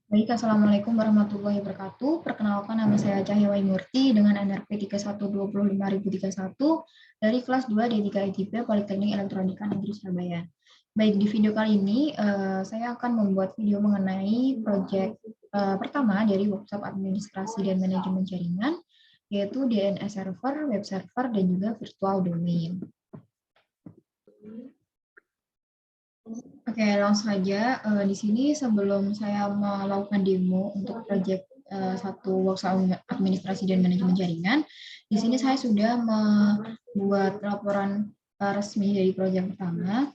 Baik, Assalamualaikum warahmatullahi wabarakatuh. Perkenalkan, nama saya Cahya Waimurti dengan NRP 3125.031 dari kelas 2 D3 ITB Politeknik Elektronika Negeri Surabaya. Baik, di video kali ini saya akan membuat video mengenai proyek pertama dari workshop administrasi dan manajemen jaringan, yaitu DNS server, web server, dan juga virtual domain. Oke, langsung saja. Di sini sebelum saya melakukan demo untuk proyek satu workshop administrasi dan manajemen jaringan, di sini saya sudah membuat laporan resmi dari proyek pertama,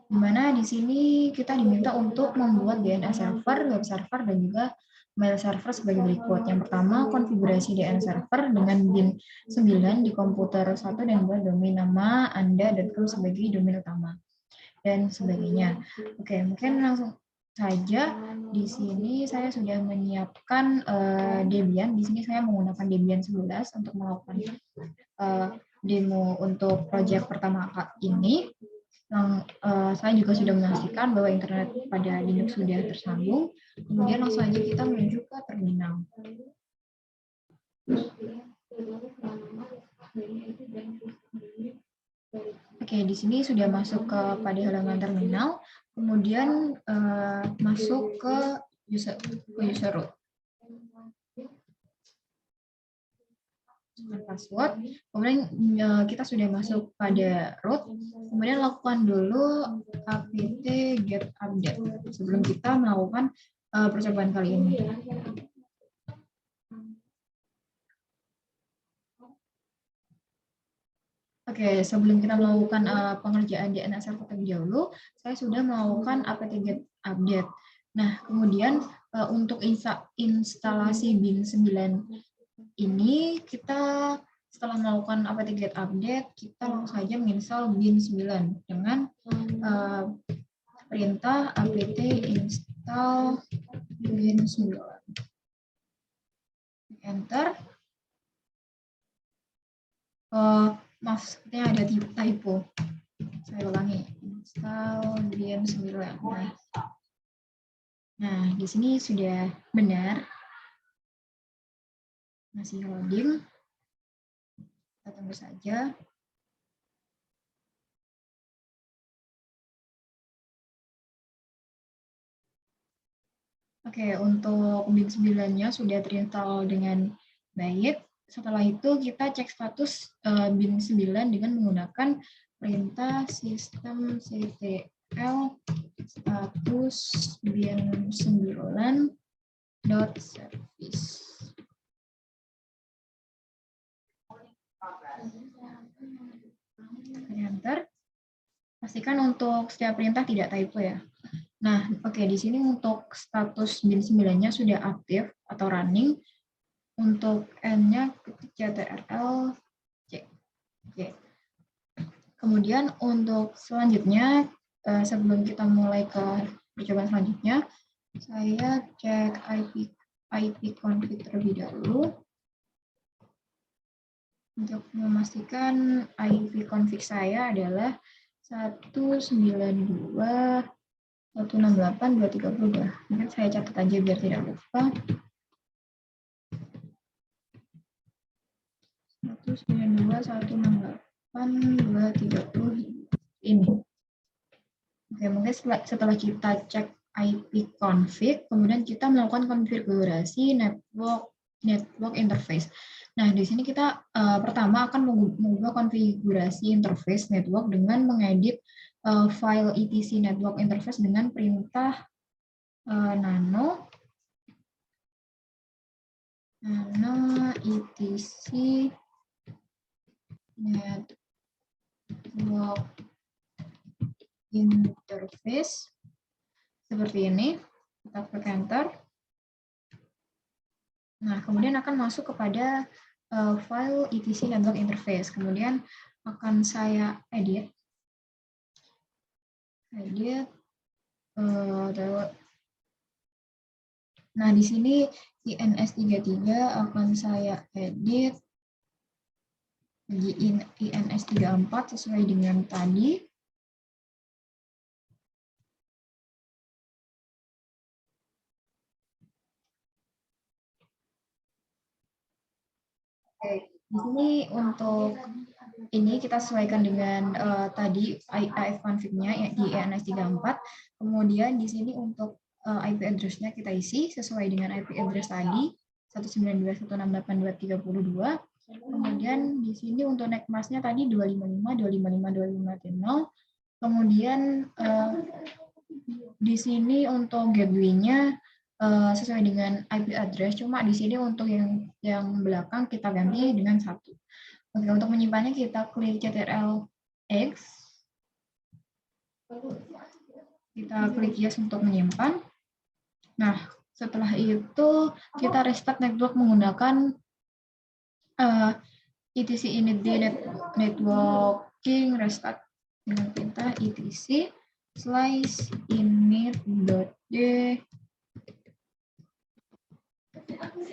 di mana di sini kita diminta untuk membuat DNS server, web server, dan juga mail server sebagai berikut. Yang pertama, konfigurasi DNS server dengan bin 9 di komputer 1 dan buat domain nama Anda.com sebagai domain utama, dan sebagainya. Oke, mungkin langsung saja. Di sini saya sudah menyiapkan Debian. Di sini saya menggunakan Debian 11 untuk melakukan demo untuk proyek pertama ini. Saya juga sudah memastikan bahwa internet pada Linux sudah tersambung. Kemudian langsung saja kita menuju ke terminal. Oke, di sini sudah masuk ke pada halaman terminal, kemudian masuk ke user root. Password, kemudian kita sudah masuk pada root, kemudian lakukan dulu apt get update sebelum kita melakukan percobaan kali ini. Oke, sebelum kita melakukan pengerjaan DNS server terlebih dahulu, saya sudah melakukan apt get update. Nah, kemudian untuk instalasi bin 9 ini, kita setelah melakukan apt get update, kita langsung saja menginstal bin 9 dengan perintah apt install bin 9. Enter. Maaf, sepertinya ada typo. Saya ulangi. Install bin 9. Nah, di sini sudah benar. Masih loading. Kita tunggu saja. Oke, untuk bin 9-nya sudah terinstall dengan baik. Setelah itu kita cek status bin 9 dengan menggunakan perintah systemctl status bin 9.service. Enter. Pastikan untuk setiap perintah tidak typo ya. Nah, oke, di sini untuk status bin 9-nya sudah aktif atau running. Untuk N-nya ketik ctrl C. Oke. Kemudian untuk selanjutnya, sebelum kita mulai ke percobaan selanjutnya, saya cek IP config terlebih dahulu. Untuk memastikan IP config saya adalah 192.168.232. Mungkin saya catat aja biar tidak lupa. 192.168.230 ini. Oke, mungkin setelah kita cek IP config, kemudian kita melakukan konfigurasi network interface. Nah, di sini kita pertama akan mengubah konfigurasi interface network dengan mengedit file etc network interface dengan perintah nano etc network interface seperti ini. Kita klik enter. Nah, kemudian akan masuk kepada file etc network interface. Kemudian akan saya edit. Nah, di sini INS33 akan saya edit INS34 sesuai dengan tadi. Oke, di sini untuk ini kita sesuaikan dengan tadi AF config-nya ya, di ENS34. Kemudian di sini untuk IP address-nya kita isi sesuai dengan IP address tadi 192.168.232. Kemudian di sini untuk NAC mask-nya tadi 255.255.255.0. Kemudian di sini untuk gateway-nya sesuai dengan IP address, cuma di sini untuk yang belakang kita ganti dengan 1. Oke, untuk menyimpannya kita klik Ctrl X. Kita klik yes untuk menyimpan. Nah, setelah itu kita restart network menggunakan etc init networking restart dengan perintah etc slice init.d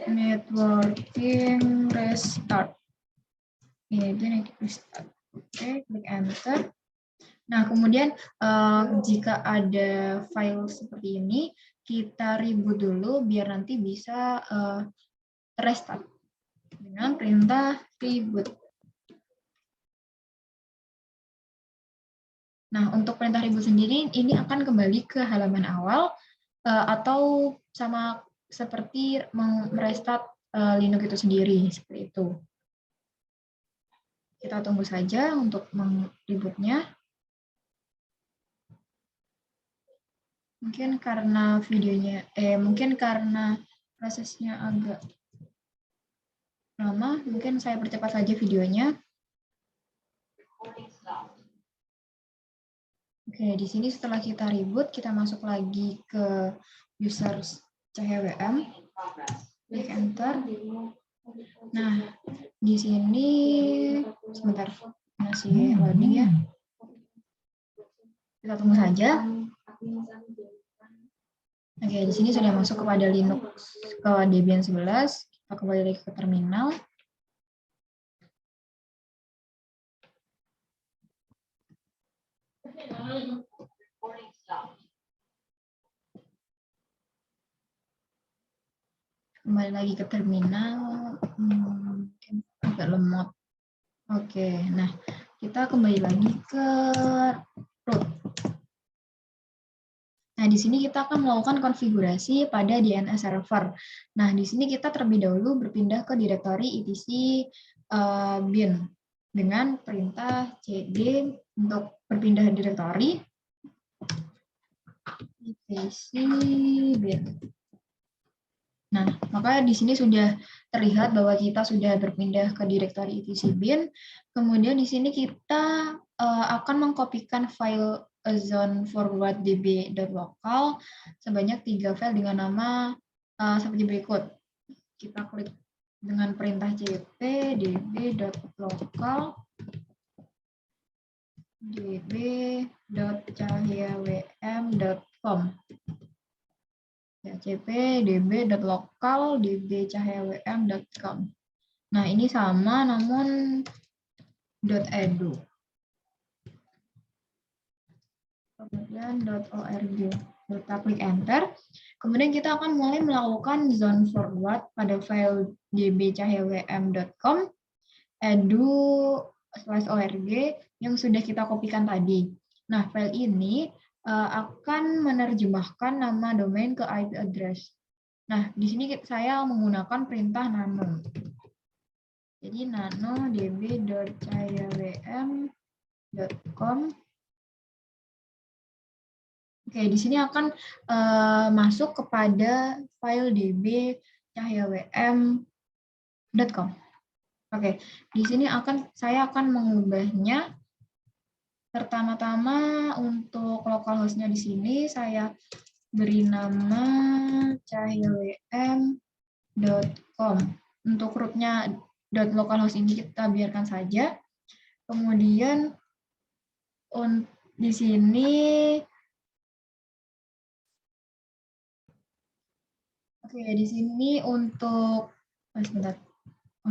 networking restart. Ini dia network restart. Oke, klik enter. Nah, kemudian jika ada file seperti ini, kita reboot dulu biar nanti bisa restart dengan perintah reboot. Nah, untuk perintah reboot sendiri, ini akan kembali ke halaman awal atau sama seperti merestart Linux itu sendiri, seperti itu. Kita tunggu saja untuk rebootnya. Mungkin karena mungkin karena prosesnya agak lama, mungkin saya percepat saja videonya. Oke, di sini setelah kita reboot, kita masuk lagi ke user CHWM, klik enter. Nah, di sini sebentar masih loading ya. Kita tunggu saja. Oke, di sini sudah masuk kepada Linux ke Debian 11. Kita kembali lagi ke terminal. Kembali lagi ke terminal. Agak lemot. Oke, nah kita kembali lagi ke root. Nah, di sini kita akan melakukan konfigurasi pada DNS server. Nah, di sini kita terlebih dahulu berpindah ke direktori etc bin dengan perintah cd untuk berpindah direktori etc bin. Nah, maka di sini sudah terlihat bahwa kita sudah berpindah ke direktori etc bin. Kemudian di sini kita akan mengkopikan file zone forward db.local sebanyak 3 file dengan nama seperti berikut. Kita klik dengan perintah cp db.local db.cahyawm.com ya, cp db.local db.cahyawm.com. Nah, ini sama namun .edu. Kemudian .org. Kita klik enter. Kemudian kita akan mulai melakukan zone forward pada file db.cahyawm.com edu/org yang sudah kita kopikan tadi. Nah, file ini akan menerjemahkan nama domain ke IP address. Nah, di sini saya menggunakan perintah nano. Jadi nano db.cahyawm.com. Oke, di sini akan masuk kepada file db.cahyawm.com. Oke, di sini saya akan mengubahnya. Pertama-tama untuk localhost-nya di sini saya beri nama cahyawm.com. Untuk root-nya .localhost ini kita biarkan saja. Kemudian di sini di sini untuk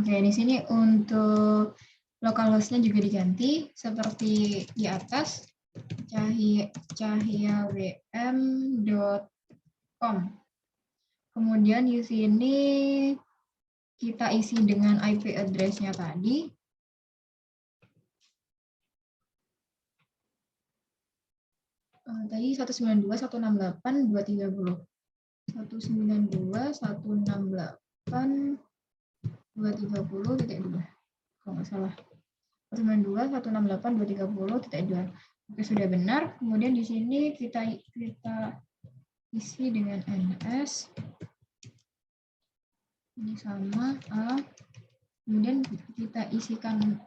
di sini untuk localhost-nya juga diganti seperti di atas cahyawm.com. Kemudian di sini kita isi dengan IP address-nya tadi. Tadi 192.168.230. 192.168.230.2. Kalau nggak salah. 192.168.230.2. Oke, sudah benar. Kemudian di sini kita isi dengan NS. Ini sama A. Kemudian kita isikan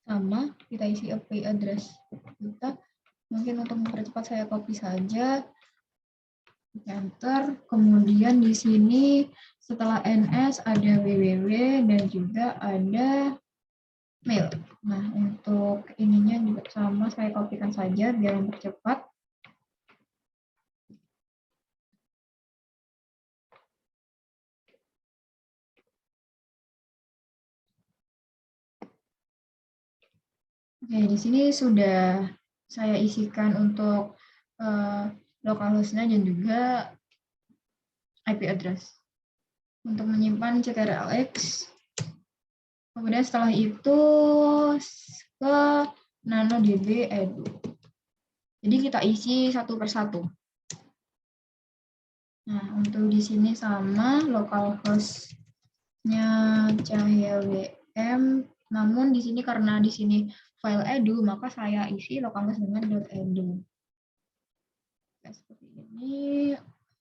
sama, kita isi IP address kita. Mungkin untuk mempercepat saya copy saja. Enter. Kemudian di sini setelah NS ada www dan juga ada mail. Nah, untuk ininya juga sama, saya kopikan saja biar mempercepat. Oke, di sini sudah saya isikan untuk localhost-nya dan juga IP address. Untuk menyimpan ctrlx, kemudian setelah itu ke nanodb edu. Jadi kita isi satu persatu. Nah, untuk di sini sama localhost-nya Cahya WM, namun di sini karena di sini file edu, maka saya isi localhost dengan .edu. Seperti ini,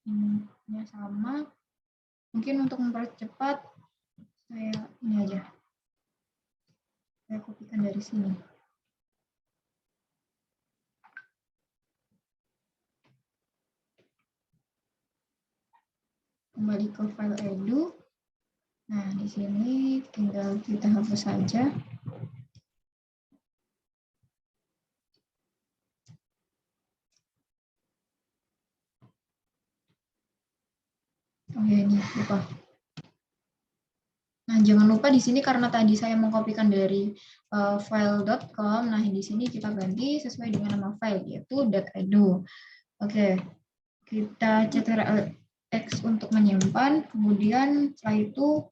ini sama. Mungkin untuk mempercepat, saya ini aja. Saya kopikan dari sini. Kembali ke file edu. Nah, di sini tinggal kita hapus saja. Oke, ini lupa. Nah, jangan lupa di sini karena tadi saya mengkopikan dari file.com. Nah, di sini kita ganti sesuai dengan nama file, yaitu .edu. Oke, kita ctrlx untuk menyimpan. Kemudian setelah itu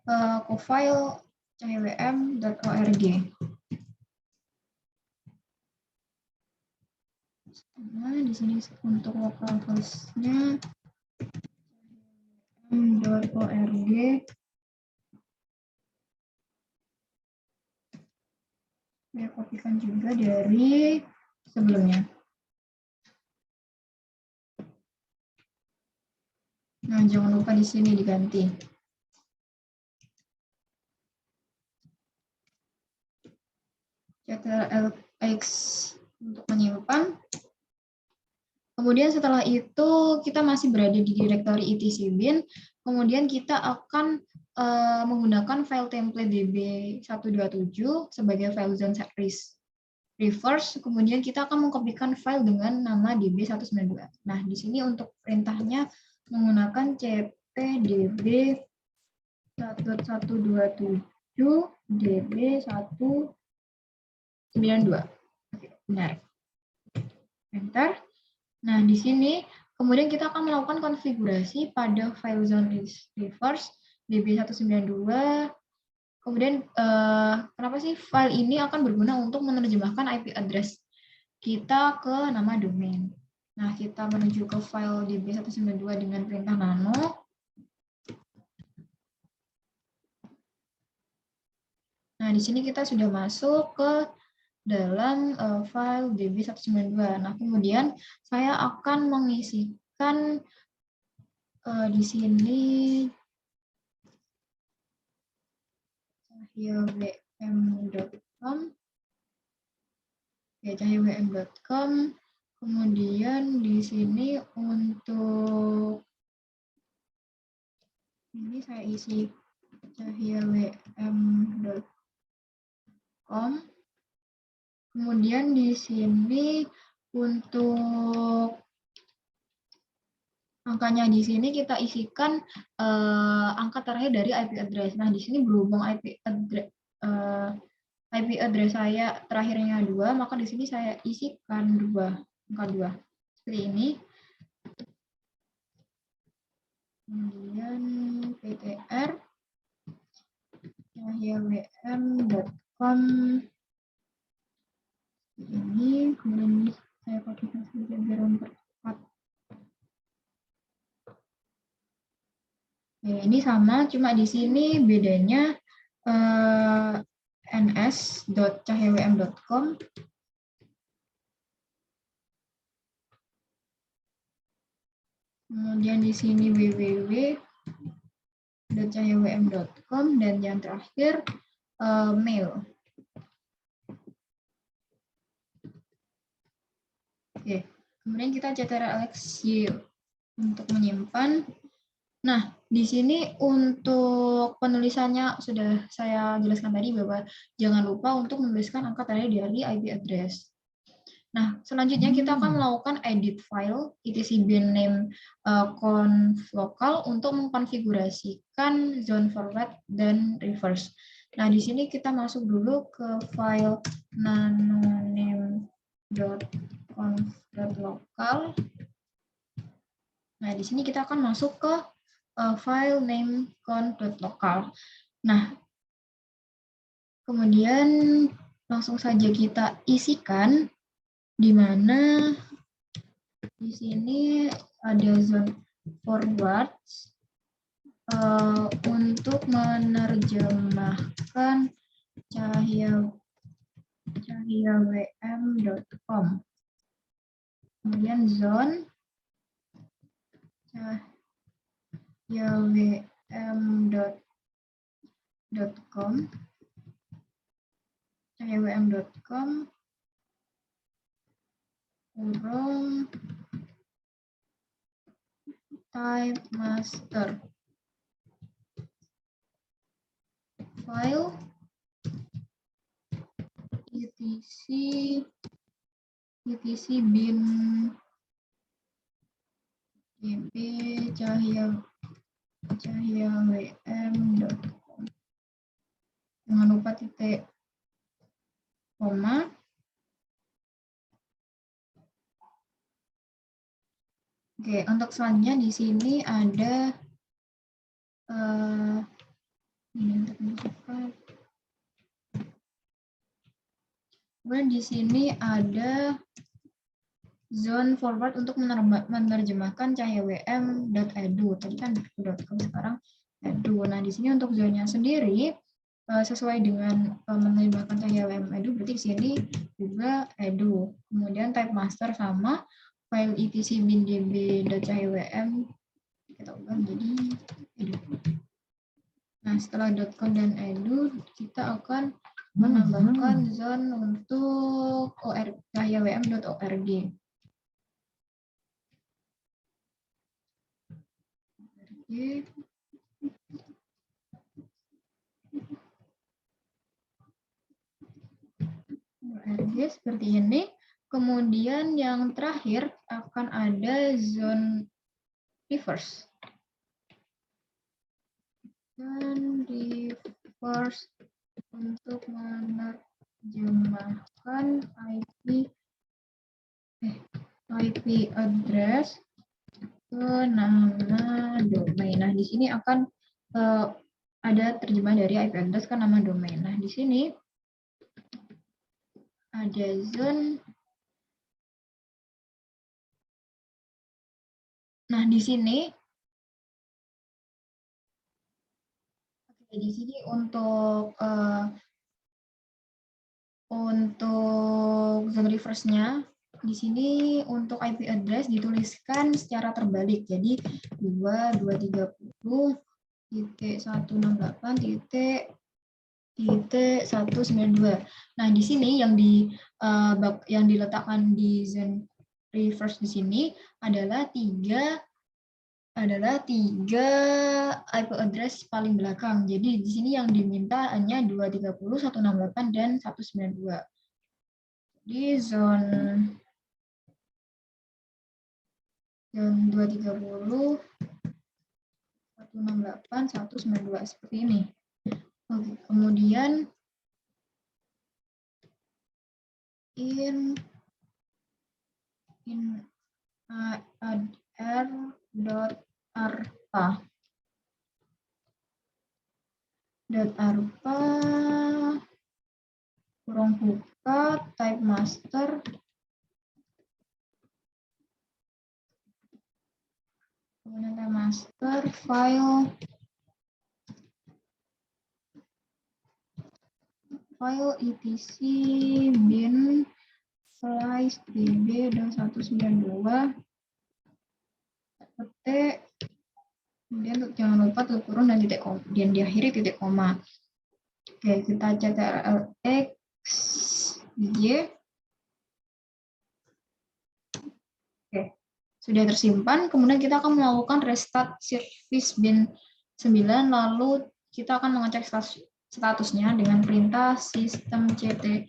ke file cahywm.org. Nah, di sini untuk localhost-nya .org. Saya kopikan juga dari sebelumnya. Nah, jangan lupa di sini diganti. ctrlx untuk menyimpan. Kemudian setelah itu kita masih berada di direktori etc bin. Kemudian kita akan menggunakan file template db127 sebagai file zone service reverse. Kemudian kita akan mengkopikan file dengan nama db192. Nah, di sini untuk perintahnya menggunakan cp/db127 db192. Oke, benar. Enter. Nah, di sini kemudian kita akan melakukan konfigurasi pada file zone reverse db192. Kemudian kenapa sih file ini akan berguna untuk menerjemahkan IP address kita ke nama domain. Nah, kita menuju ke file db192 dengan perintah nano. Nah, di sini kita sudah masuk ke dalam file db192. Nah, kemudian saya akan mengisikan di sini cahyawm.com, ya cahyawm.com. Kemudian di sini untuk ini saya isi cahyawm.com. Kemudian di sini untuk angkanya di sini kita isikan angka terakhir dari IP address. Nah, di sini berhubung IP address saya terakhirnya 2, maka di sini saya isikan angka 2. Seperti ini. Kemudian PTR. chywm.com ini, kemudian saya pakai saja biar mempercepat. Ini sama, cuma di sini bedanya ns.chywm.com kemudian di sini www.chywm.com dan yang terakhir mail. Oke, kemudian kita ctrl+X untuk menyimpan. Nah, di sini untuk penulisannya sudah saya jelaskan tadi bahwa jangan lupa untuk menuliskan angka terakhir dari IP address. Nah, selanjutnya kita akan melakukan edit file etc bin name conf local untuk mengkonfigurasikan zone forward dan reverse. Nah, di sini kita masuk dulu ke file nanonym.conf.local. Nah, di sini kita akan masuk ke file name conf.local. Nah, kemudian langsung saja kita isikan di mana di sini ada zone forward untuk menerjemahkan chywm.com. Kemudian zone chywm.com kurung type master file etc bin db chywm.com. Jangan lupa titik koma. Oke, untuk selanjutnya di sini ada ini untuk mencetak. Kemudian di sini ada zone forward untuk menerjemahkan chywm.edu. Tadi kan .com, sekarang edu. Nah, di sini untuk zonanya sendiri sesuai dengan menerjemahkan chywm.edu, berarti di sini juga edu. Kemudian type master sama file etc bin db.chywm kita ubah menjadi edu. Nah, setelah .com dan edu, kita akan menambahkan zone untuk chywm.org. ORG seperti ini. Kemudian yang terakhir akan ada zone reverse. Dan reverse untuk menerjemahkan IP address ke nama domain. Nah, di sini akan ada terjemahan dari IP address ke nama domain. Nah, di sini ada zone. Nah, di sini untuk zone reverse-nya di sini untuk IP address dituliskan secara terbalik. Jadi 22.168.192. Nah, di sini yang diletakkan di zone reverse di sini adalah tiga IP address paling belakang. Jadi di sini yang diminta hanya 230, 168 dan 192. Di zone 230, 168, 192 seperti ini. Oke, kemudian in adr.arpa master. Kemudian time master file etc bin slice db.192 petik, kemudian jangan lupa tutup kurung dan titik koma, dan diakhiri titik koma. Oke, kita ctrl x y. Oke, sudah tersimpan. Kemudian kita akan melakukan restart service bin 9, lalu kita akan mengecek statusnya dengan perintah systemctl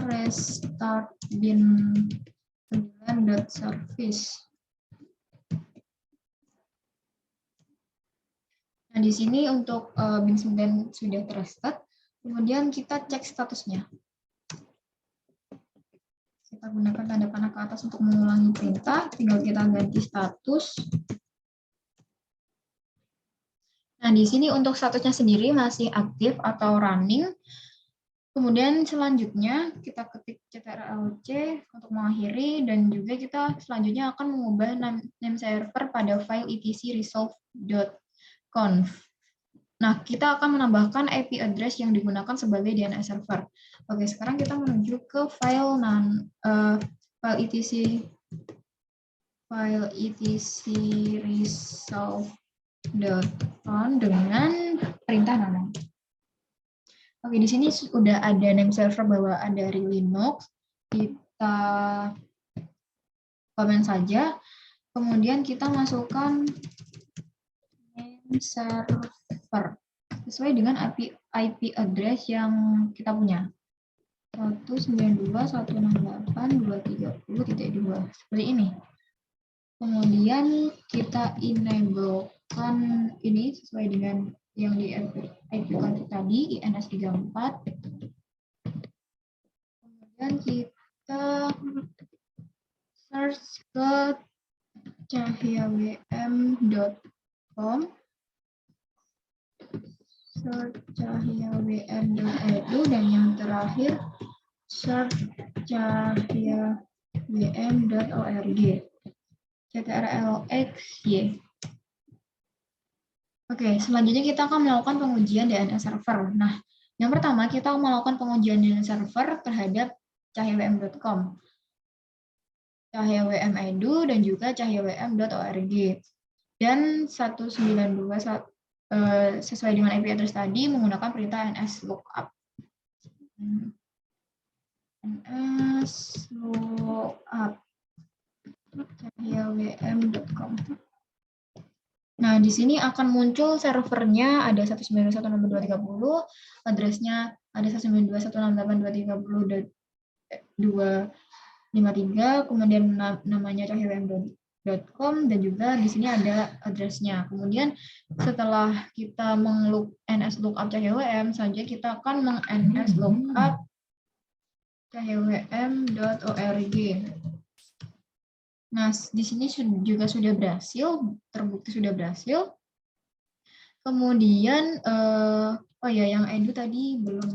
restart bin 9.service. Nah, di sini untuk bin 9 sudah terstart, kemudian kita cek statusnya. Kita gunakan tanda panah ke atas untuk mengulangi perintah, tinggal kita ganti status. Nah, di sini untuk statusnya sendiri masih aktif atau running. Kemudian selanjutnya kita ketik ctrl+C untuk mengakhiri, dan juga kita selanjutnya akan mengubah name server pada file etc resolve.conf. Nah, kita akan menambahkan IP address yang digunakan sebagai DNS server. Oke, sekarang kita menuju ke file etc resolve.conf dengan perintah nama. Oke, di sini sudah ada name server bawaan dari Linux. Kita komen saja. Kemudian kita masukkan name server sesuai dengan IP address yang kita punya. 192.168.230.2 seperti ini. Kemudian kita enablekan ini sesuai dengan yang di IP config tadi, INS34. Kemudian kita search ke cahyawm.com, search cahyawm.edu, dan yang terakhir search cahyawm.org. ctrl+x-y. Oke, selanjutnya kita akan melakukan pengujian DNS server. Nah, yang pertama kita melakukan pengujian DNS server terhadap cahyawm.com, cahyawm.edu, dan juga cahyawm.org. Dan 192 sesuai dengan IP address tadi menggunakan perintah nslookup. nslookup cahyawm.com. Nah, di sini akan muncul servernya ada 191.6.230, addressnya ada 192.168.230.253, kemudian namanya cahyawm.com, dan juga di sini ada addressnya. Kemudian setelah kita nslookup cahyawm saja, kita akan nslookup cahyawm.org. Nah, di sini juga sudah berhasil, terbukti sudah berhasil. Kemudian, oh ya, yang edu tadi belum.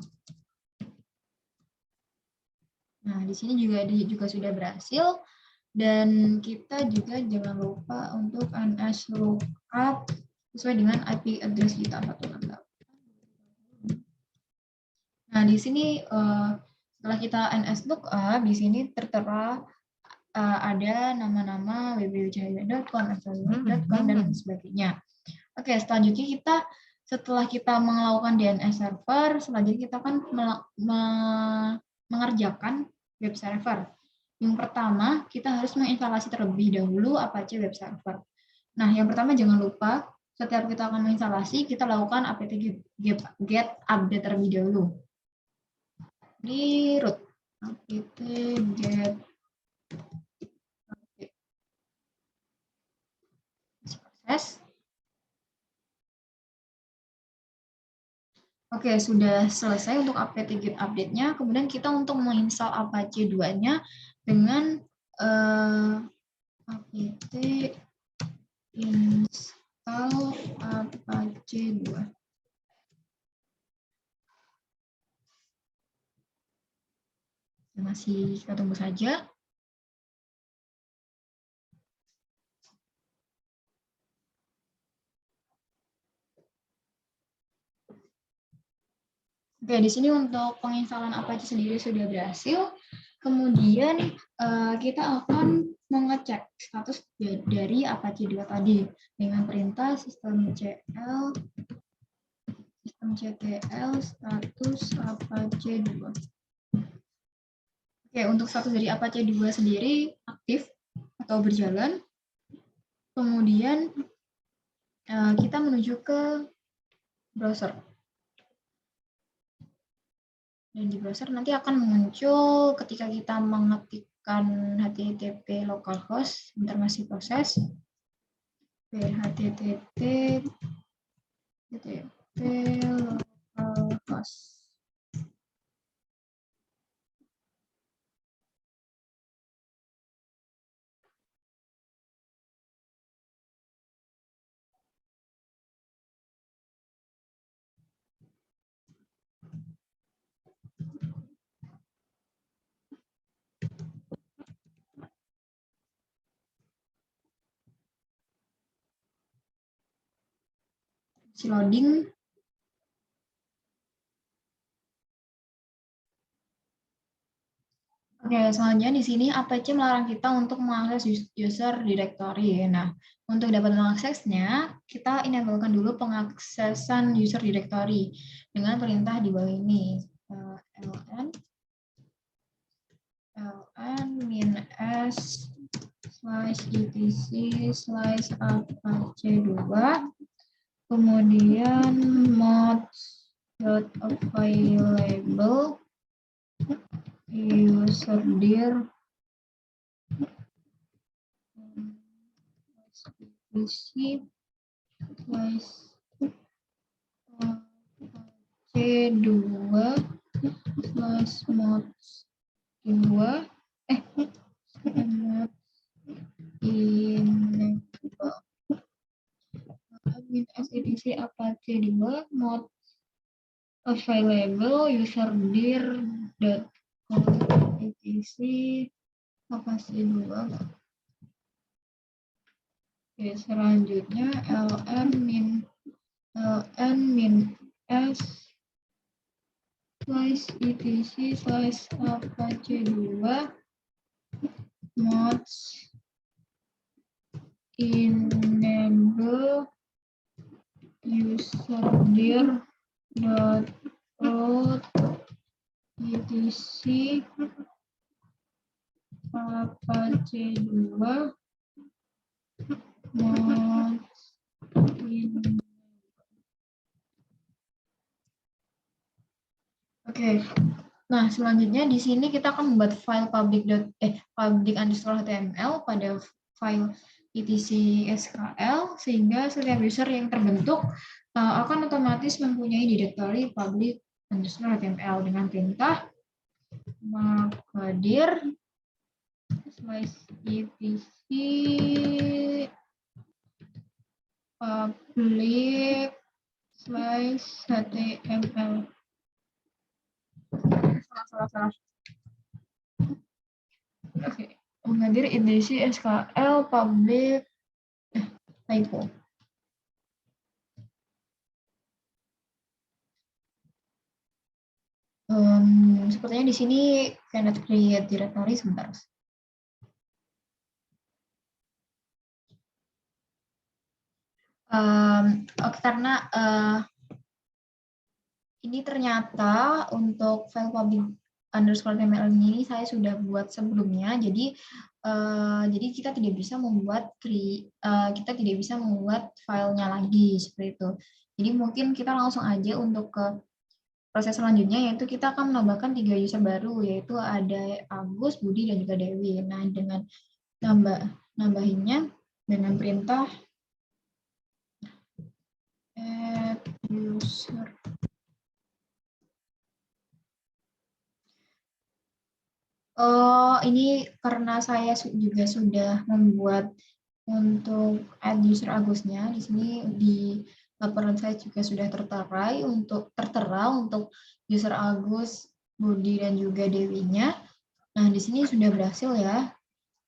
Nah, di sini juga sudah berhasil. Dan kita juga jangan lupa untuk nslookup sesuai dengan IP address kita 168. Nah, di sini setelah kita nslookup, di sini tertera ada nama-nama www.cahyawm.com, cahyawm.com, dan sebagainya. Oke, selanjutnya setelah kita melakukan DNS server, selanjutnya kita akan mengerjakan web server. Yang pertama, kita harus menginstalasi terlebih dahulu Apache Web Server. Nah, yang pertama jangan lupa, setiap kita akan menginstalasi, kita lakukan apt get update terlebih dahulu. Di root, apt get proses. Oke, sudah selesai untuk apt-get update-nya. Kemudian kita untuk menginstal Apache 2-nya dengan apt install Apache 2. masih kita tunggu saja. Oke, di sini untuk penginstalan Apache sendiri sudah berhasil. Kemudian kita akan mengecek status dari Apache 2 tadi dengan perintah systemctl status Apache 2. Oke, untuk status dari Apache 2 sendiri aktif atau berjalan. Kemudian kita menuju ke browser. Dan di browser nanti akan muncul ketika kita mengetikkan http localhost, bentar masih proses. http localhost. Loading. Oke, selanjutnya di sini Apache melarang kita untuk mengakses user directory. Nah, untuk dapat mengaksesnya, kita enablekan dulu pengaksesan user directory dengan perintah di bawah ini. ln-s /etc/apache2, kemudian mods.available userdir c2/mods2 etc Apache 2 mod available userdir.com etc Apache 2. Oke, selanjutnya ln-s /etc/apache2 mods enable userdir.root etc apache2 mods enable. Oke. Nah, selanjutnya di sini kita akan membuat file public_html pada file etc skl sehingga setiap user yang terbentuk akan otomatis mempunyai directory public_html dengan perintah mkdir /etc public/html. Salah. Oke, menghadir etc skl public typo. Sepertinya di sini cannot create directory sebentar. Karena ini ternyata untuk file public_html ini saya sudah buat sebelumnya, jadi kita tidak bisa membuat filenya lagi seperti itu. Jadi mungkin kita langsung aja untuk ke proses selanjutnya, yaitu kita akan menambahkan 3 user baru, yaitu ada Agus, Budi, dan juga Dewi. Nah, dengan nambahinnya dengan perintah add user. Ini karena saya juga sudah membuat untuk add user Agusnya. Di sini di laporan saya juga sudah tertera untuk user Agus, Budi, dan juga Dewinya. Nah, di sini sudah berhasil ya,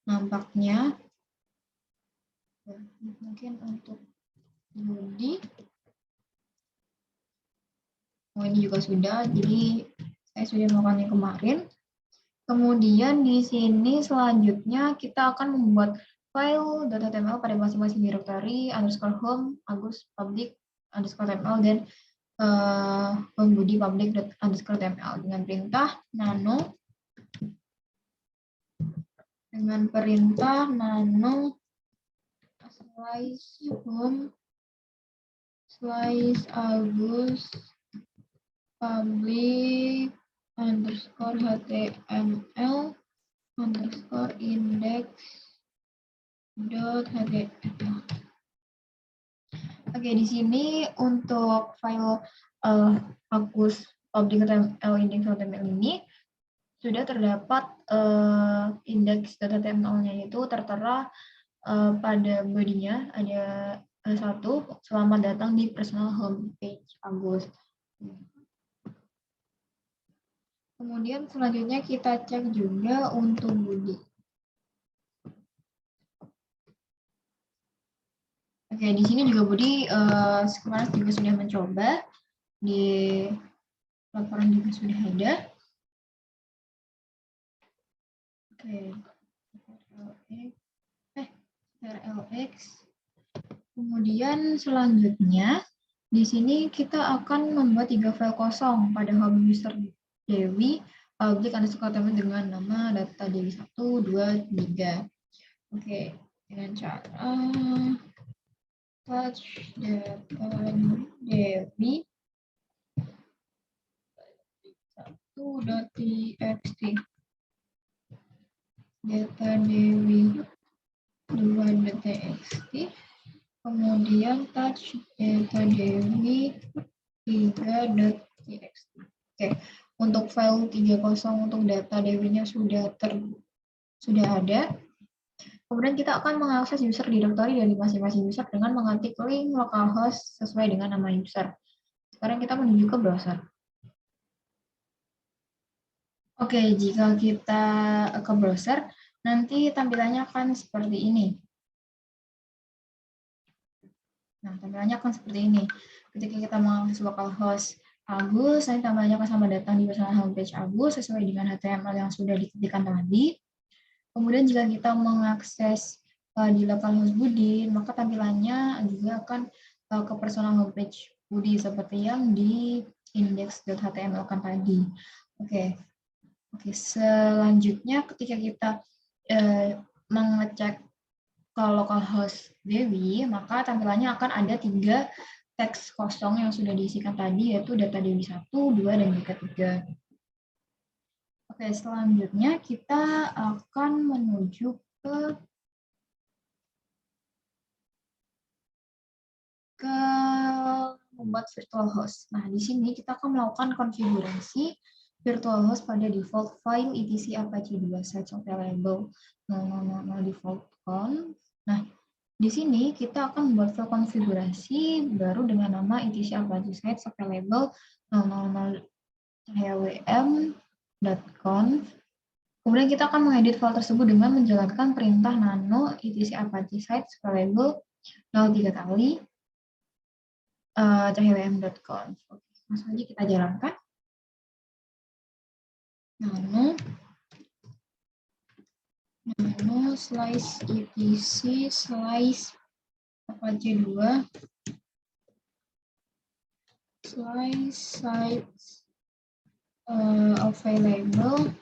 nampaknya. Mungkin untuk Budi, ini juga sudah, jadi saya sudah melakukannya kemarin. Kemudian di sini selanjutnya kita akan membuat file .html pada masing-masing directory _home agus public _tml dan Budi public _tml dengan perintah nano slice home slice agus public _html _index.html. Oke, di sini untuk file agus public HTML index.html ini sudah terdapat index.html-nya itu tertera pada bodinya ada satu, selamat datang di personal homepage Agus. Kemudian selanjutnya kita cek juga untuk Budi. Oke, di sini juga Budi kemarin juga sudah mencoba, di laporan juga sudah ada. Oke, RLX. Kemudian selanjutnya di sini kita akan membuat 3 file kosong pada home user Dewi public _html dengan nama data Dewi 1, 2, 3. Oke, dengan cara touch data Dewi 1.txt, data Dewi 2.txt, kemudian touch data Dewi 3.txt. Oke, untuk file 30 untuk data Dewi-nya sudah ada. Kemudian kita akan mengakses user directory dari masing-masing user dengan mengetik link localhost sesuai dengan nama user. Sekarang kita menuju ke browser. Oke, jika kita ke browser, nanti tampilannya akan seperti ini. Nah, tampilannya akan seperti ini. Ketika kita mengakses localhost Agus, nanti tampilannya akan sama datang di personal homepage Agus sesuai dengan HTML yang sudah diketikkan tadi. Kemudian jika kita mengakses di localhost Budi, maka tampilannya juga akan ke personal homepage Budi seperti yang di index.html kan tadi. Oke, selanjutnya ketika kita mengecek ke localhost Dewi, maka tampilannya akan ada 3 teks kosong yang sudah diisikan tadi, yaitu data Dewi 1, 2, dan juga 3. Oke, selanjutnya kita akan menuju ke membuat virtual host. Nah, di sini kita akan melakukan konfigurasi virtual host pada default file etc apache 2 sites available 000 default conf. Nah, di sini kita akan membuat file konfigurasi baru dengan nama etc apache sites available 000wm.conf. Kemudian kita akan mengedit file tersebut dengan menjalankan perintah nano etc apache sites available 03 kali chwm.conf. Langsung aja kita jalankan. Nano slice etc slice apache 2 slice sites available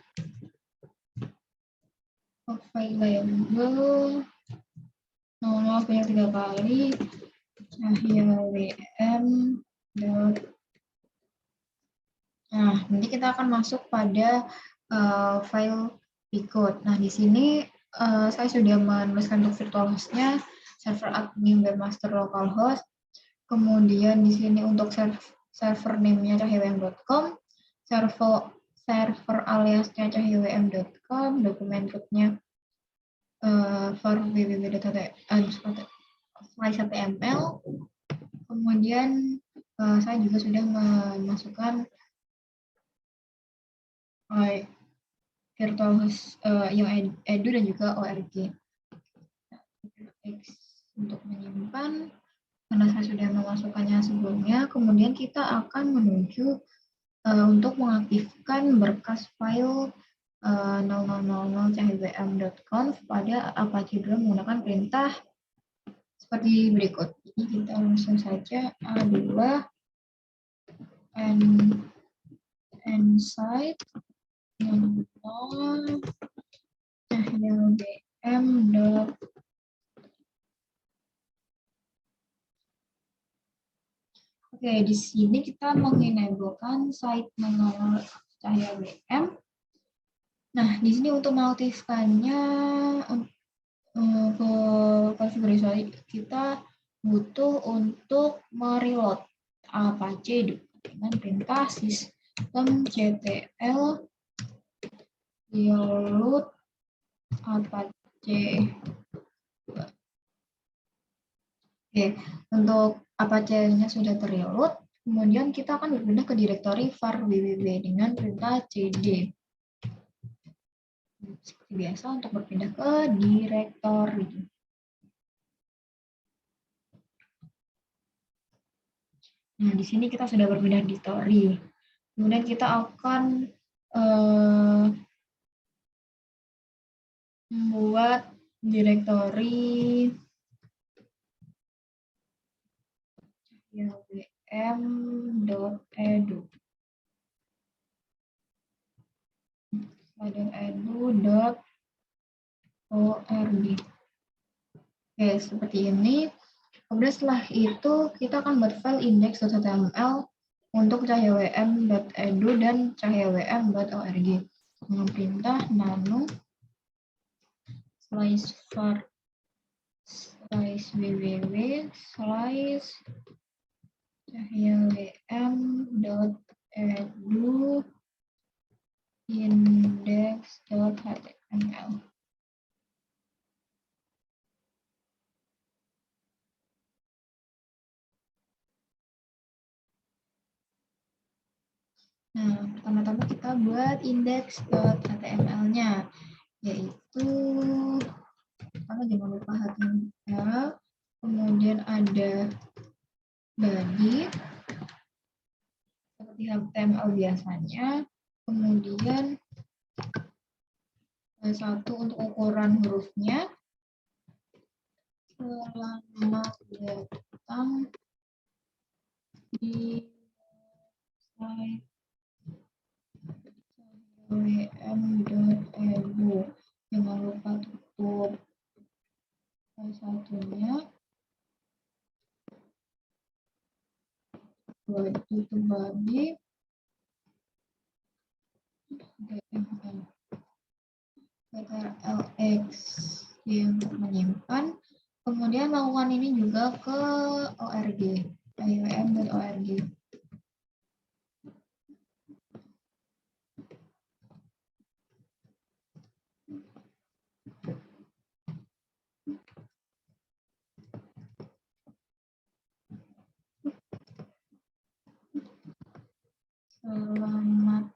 banyak 3 kali chwm. Nah, nanti kita akan masuk pada file Picode. Nah, di sini saya sudah menuliskan untuk virtual host-nya server admin webmaster localhost. Kemudian di sini untuk server name-nya chwm.com, server aliasnya chwm.com, dokumen root-nya for www.html. Kemudian saya juga sudah memasukkan virtual host yang edu dan juga ORG. X untuk menyimpan, karena saya sudah memasukkannya sebelumnya, kemudian kita akan menuju untuk mengaktifkan berkas file 0000.chwm.conf pada Apache Drone menggunakan perintah seperti berikut. Jadi kita langsung saja A2 and site chwm. Oke, di sini kita mengenablekan site mengenal cahaya WM. Nah, di sini untuk mengaktifkannya ke konfigurasi kita butuh untuk mereload Apache dengan perintah systemctl reload Apache. Oke, untuk Apache-nya sudah terreload, kemudian kita akan berpindah ke direktori var www dengan perintah cd. Seperti biasa untuk berpindah ke direktori. Nah, di sini kita sudah berpindah direktori. Kemudian kita akan membuat direktori wm.edu. edu.org. Oke, seperti ini. Kemudian setelah itu kita akan buat file index.html untuk chwm.edu dan chwm.org dengan perintah nano slice var slice www slice chwm.edu index.html. Nah, pertama-tama kita buat index.html-nya, yaitu pertama jangan lupa HTML, kemudian ada body seperti HTML biasanya, kemudian satu untuk ukuran hurufnya, selamat datang di site chwm.edu. Jangan lupa tutup satunya, tutup body, lx yang menyimpan, kemudian lakukan ini juga ke org, chwm.org. Selamat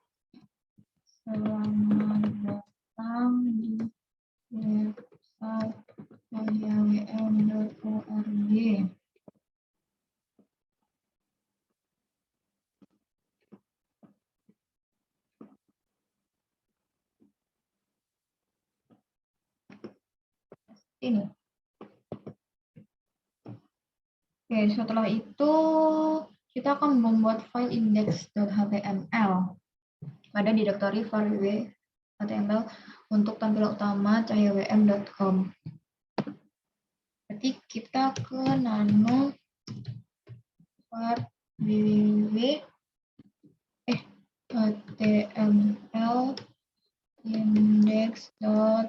datang di website chwm.org. Ini. Oke, setelah itu kita akan membuat file index.html pada direktori var HTML untuk tampilan utama chwm.com. Berarti kita ke nano var www html index.html.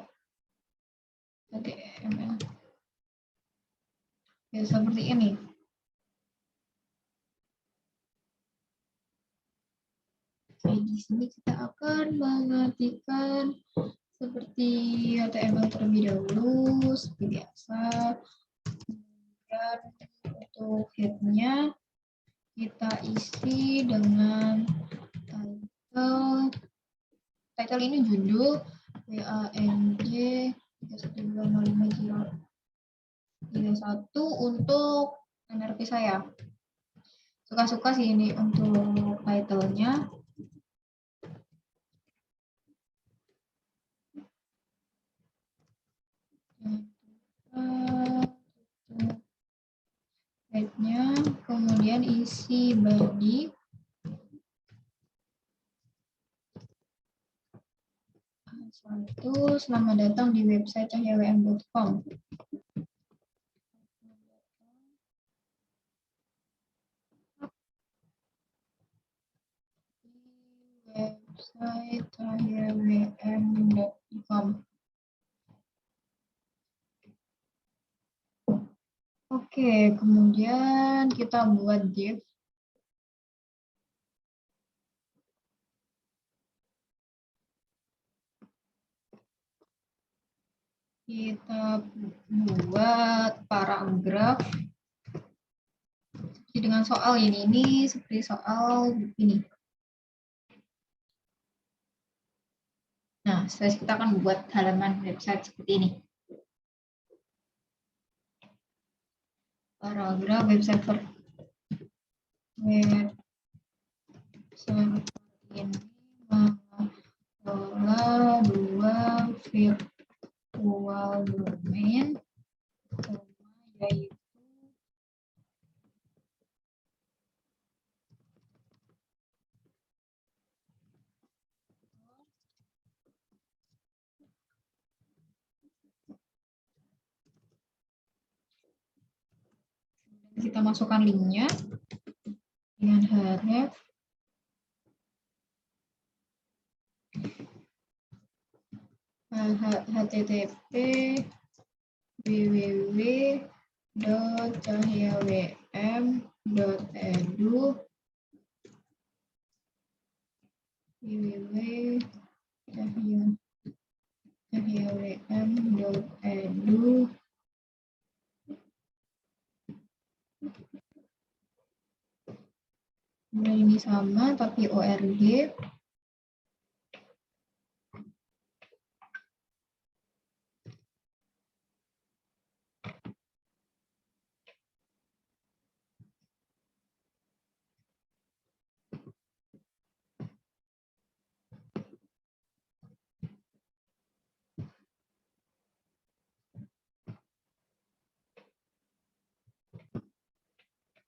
Ya, seperti ini. Jadi di sini kita akan mengetikkan seperti HTML terlebih dahulu, seperti biasa. Dan untuk head-nya kita isi dengan title title ini judul WANJ 3120531 untuk NRP saya. Suka-suka sih ini untuk title-nya. Head-nya, kemudian isi body. Satu, selamat datang di website cahyawm.com. Website cahyawm.com. Oke, kemudian kita buat div. Kita buat paragraf dengan soal ini seperti soal ini. Nah, setelah kita akan buat halaman website seperti ini. Paragraf web server. Web server ini mengelola 2 virtual domain, yaitu kita masukkan linknya dengan href http www.cahyawm.edu www.cahyawm.edu kemudian ini sama tapi org.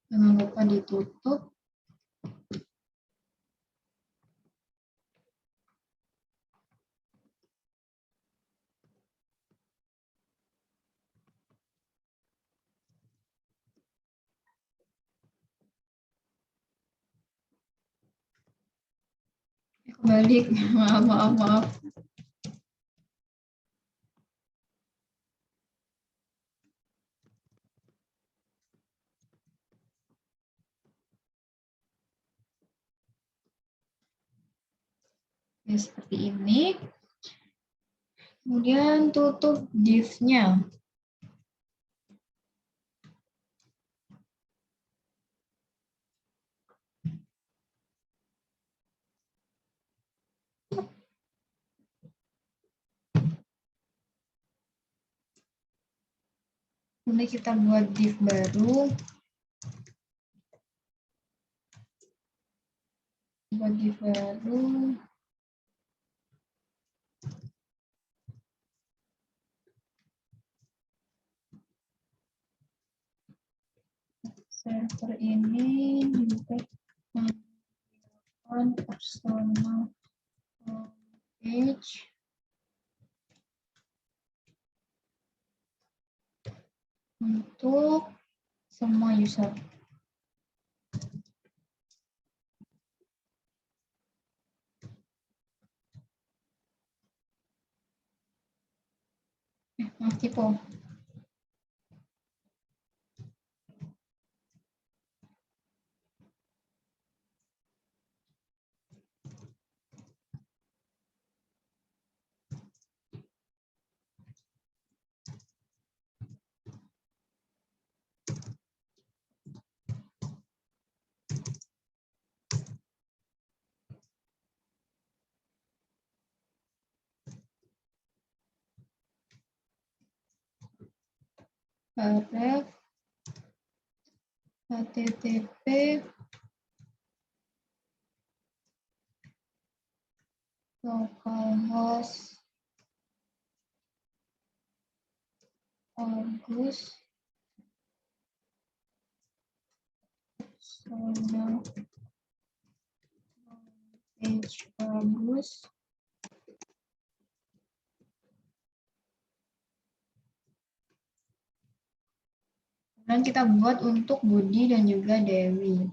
Jangan lupa ditutup. Kembali, maaf. Ya, seperti ini. Kemudian tutup div-nya. Kemudian kita buat div baru. Buat div baru. Server ini juga menggunakan personal page untuk semua user. Maaf tipe. href http localhost Agus Sona page Agus. Dan kita buat untuk Budi dan juga Dewi.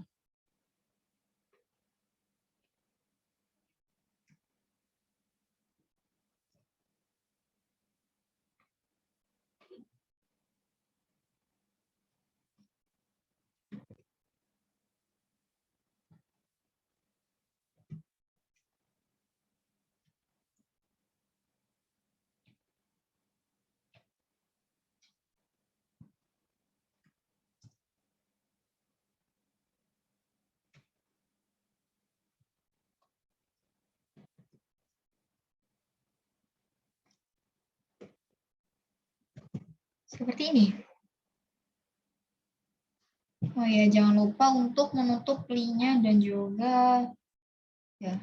Seperti ini. Oh ya, jangan lupa untuk menutup linknya dan juga ya.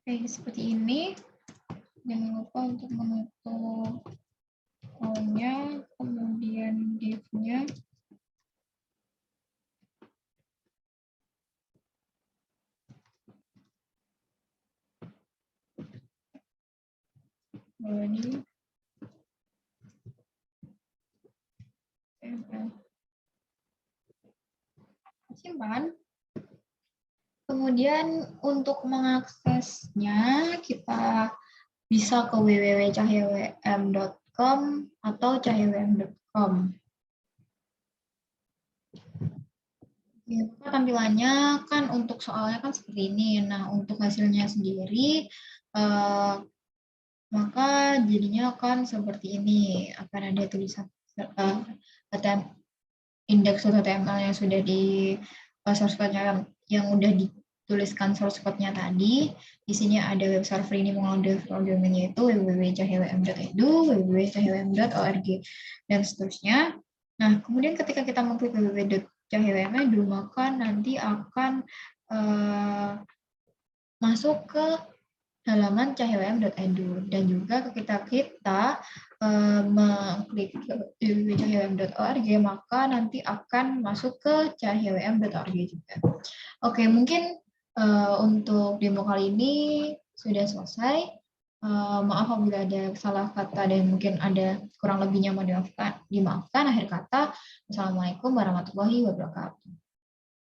Oke, seperti ini. Jangan lupa untuk menutup all-nya, kemudian div-nya. Ini simpan. Kemudian untuk mengaksesnya kita bisa ke www.cahyawm.com atau cahyawm.com. Ya, tampilannya kan untuk soalnya kan seperti ini. Nah, untuk hasilnya sendiri maka jadinya akan seperti ini. Akan ada tulisan index.html yang sudah di source code-nya yang udah dituliskan source code-nya tadi. Di sini ada web server ini mengalami domainnya itu www.cahyawm.edu, www.cahyawm.org, dan seterusnya. Nah, kemudian ketika kita mengklik www.cahyawm.edu, maka nanti akan masuk ke halaman cahyawm.edu, dan juga ketika kita mengklik www.cahyawm.org, maka nanti akan masuk ke cahyawm.org juga. Oke, mungkin untuk demo kali ini sudah selesai. Maaf apabila ada salah kata dan mungkin ada kurang lebihnya, mohon dimaafkan. Akhir kata, wassalamualaikum warahmatullahi wabarakatuh.